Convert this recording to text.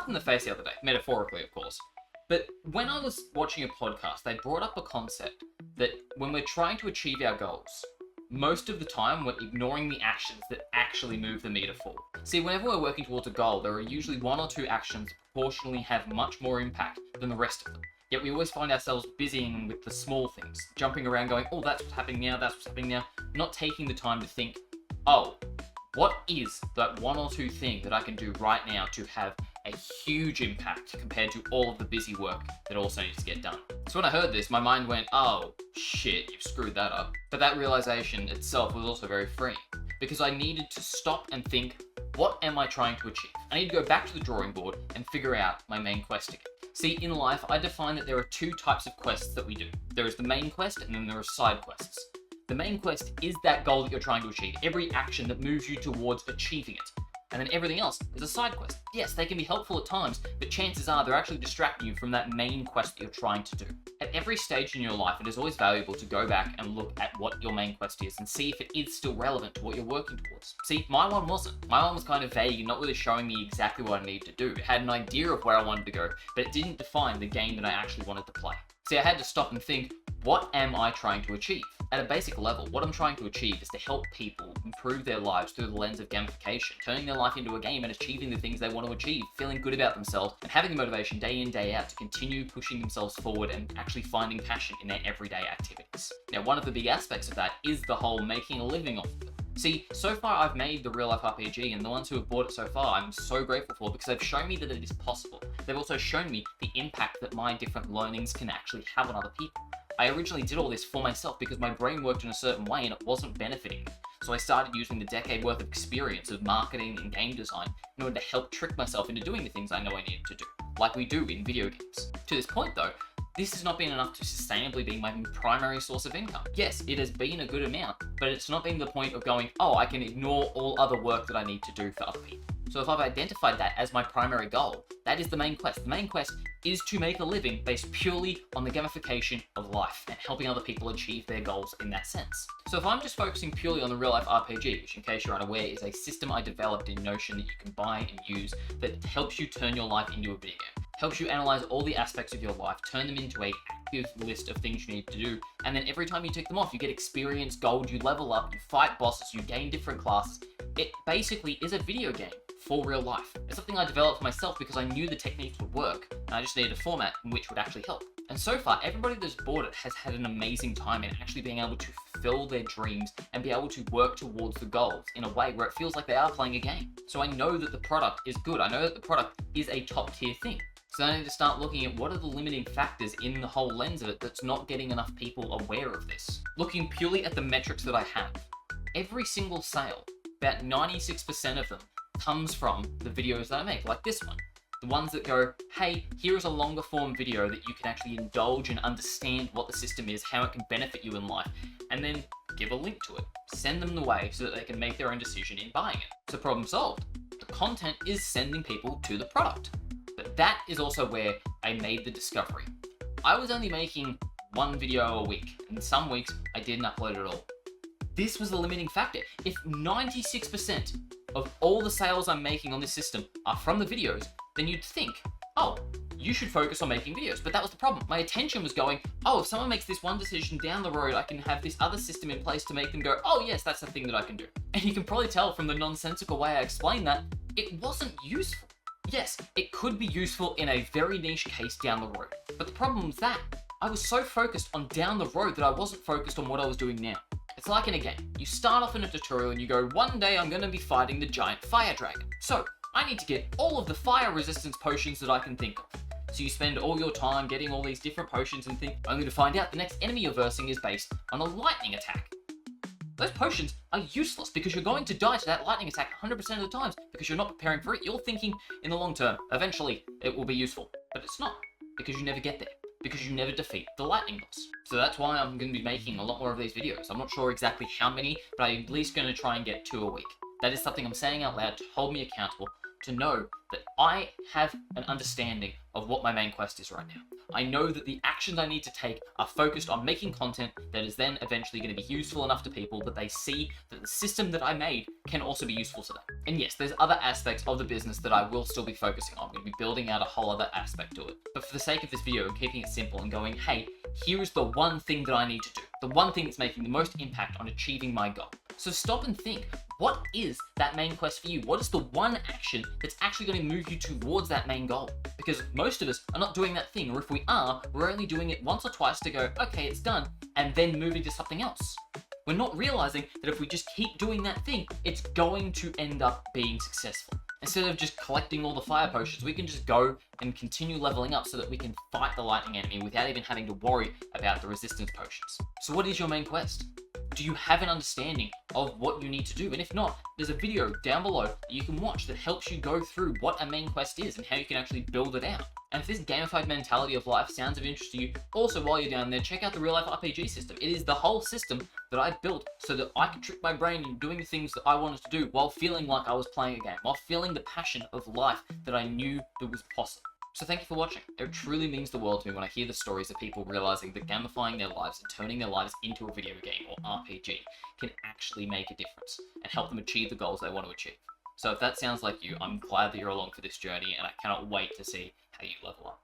in the face the other day, metaphorically, of course. But when I was watching a podcast, they brought up a concept that when we're trying to achieve our goals, most of the time we're ignoring the actions that actually move the meter forward. See, whenever we're working towards a goal, there are usually one or two actions that proportionally have much more impact than the rest of them. Yet we always find ourselves busying with the small things, jumping around going, oh, that's what's happening now, that's what's happening now, not taking the time to think, oh, what is that one or two thing that I can do right now to have a huge impact compared to all of the busy work that also needs to get done? So when I heard this, my mind went, oh, shit, you've screwed that up. But that realization itself was also very freeing, because I needed to stop and think, what am I trying to achieve? I need to go back to the drawing board and figure out my main quest again. See, in life, I define that there are two types of quests that we do. There is the main quest, and then there are side quests. The main quest is that goal that you're trying to achieve, every action that moves you towards achieving it. And then everything else is a side quest. Yes, they can be helpful at times, but chances are they're actually distracting you from that main quest that you're trying to do. At every stage in your life, it is always valuable to go back and look at what your main quest is and see if it is still relevant to what you're working towards. See, my one wasn't. My one was kind of vague and not really showing me exactly what I needed to do. It had an idea of where I wanted to go, but it didn't define the game that I actually wanted to play. See, I had to stop and think, what am I trying to achieve? At a basic level, what I'm trying to achieve is to help people improve their lives through the lens of gamification, turning their life into a game and achieving the things they want to achieve, feeling good about themselves, and having the motivation day in, day out to continue pushing themselves forward and actually finding passion in their everyday activities. Now, one of the big aspects of that is the whole making a living off of it. See, so far I've made the real life RPG, and the ones who have bought it so far I'm so grateful for, because they've shown me that it is possible. They've also shown me the impact that my different learnings can actually have on other people. I originally did all this for myself because my brain worked in a certain way and it wasn't benefiting me. So I started using the decade worth of experience of marketing and game design in order to help trick myself into doing the things I know I needed to do, like we do in video games. To this point though, this has not been enough to sustainably be my primary source of income. Yes, it has been a good amount, but it's not been the point of going, oh, I can ignore all other work that I need to do for other people. So if I've identified that as my primary goal, that is the main quest. The main quest is to make a living based purely on the gamification of life and helping other people achieve their goals in that sense. So if I'm just focusing purely on the real life RPG, which in case you're unaware is a system I developed in Notion that you can buy and use that helps you turn your life into a video game. Helps you analyze all the aspects of your life, turn them into a active list of things you need to do, and then every time you tick them off, you get experience, gold, you level up, you fight bosses, you gain different classes. It basically is a video game for real life. It's something I developed myself because I knew the techniques would work, and I just needed a format in which would actually help. And so far, everybody that's bought it has had an amazing time in actually being able to fulfill their dreams and be able to work towards the goals in a way where it feels like they are playing a game. So I know that the product is good. I know that the product is a top tier thing. So I need to start looking at what are the limiting factors in the whole lens of it that's not getting enough people aware of this. Looking purely at the metrics that I have, every single sale, about 96% of them, comes from the videos that I make, like this one. The ones that go, hey, here is a longer form video that you can actually indulge and understand what the system is, how it can benefit you in life, and then give a link to it. Send them the way so that they can make their own decision in buying it. So problem solved. The content is sending people to the product. But that is also where I made the discovery. I was only making one video a week, and some weeks I didn't upload at all. This was the limiting factor. If 96% of all the sales I'm making on this system are from the videos, then you'd think, oh, you should focus on making videos. But that was the problem. My attention was going, oh, if someone makes this one decision down the road, I can have this other system in place to make them go, oh yes, that's the thing that I can do. And you can probably tell from the nonsensical way I explained that, it wasn't useful. Yes, it could be useful in a very niche case down the road. But the problem was that I was so focused on down the road that I wasn't focused on what I was doing now. It's like in a game. You start off in a tutorial and you go, one day I'm going to be fighting the giant fire dragon. So I need to get all of the fire resistance potions that I can think of. So you spend all your time getting all these different potions and think, only to find out the next enemy you're versing is based on a lightning attack. Those potions are useless because you're going to die to that lightning attack 100% of the times because you're not preparing for it. You're thinking in the long term, eventually it will be useful, but it's not because you never get there, because you never defeat the lightning boss. So that's why I'm going to be making a lot more of these videos. I'm not sure exactly how many, but I'm at least going to try and get 2 a week. That is something I'm saying out loud to hold me accountable, to know that I have an understanding of what my main quest is right now. I know that the actions I need to take are focused on making content that is then eventually going to be useful enough to people that they see that the system that I made can also be useful to them. And yes, there's other aspects of the business that I will still be focusing on. I'm going to be building out a whole other aspect to it. But for the sake of this video, keeping it simple and going, hey, here is the one thing that I need to do. The one thing that's making the most impact on achieving my goal. So stop and think, what is that main quest for you? What is the one action that's actually going to move you towards that main goal? Because most of us are not doing that thing, or if we are, we're only doing it once or twice to go, okay, it's done, and then moving to something else. We're not realizing that if we just keep doing that thing, it's going to end up being successful. Instead of just collecting all the fire potions, we can just go and continue leveling up so that we can fight the lightning enemy without even having to worry about the resistance potions. So what is your main quest? Do you have an understanding of what you need to do? And if not, there's a video down below that you can watch that helps you go through what a main quest is and how you can actually build it out. And if this gamified mentality of life sounds of interest to you, also while you're down there, check out the real life RPG system. It is the whole system that I built so that I could trick my brain into doing the things that I wanted to do while feeling like I was playing a game, while feeling the passion of life that I knew that was possible. So thank you for watching. It truly means the world to me when I hear the stories of people realizing that gamifying their lives and turning their lives into a video game or RPG can actually make a difference and help them achieve the goals they want to achieve. So if that sounds like you, I'm glad that you're along for this journey, and I cannot wait to see how you level up.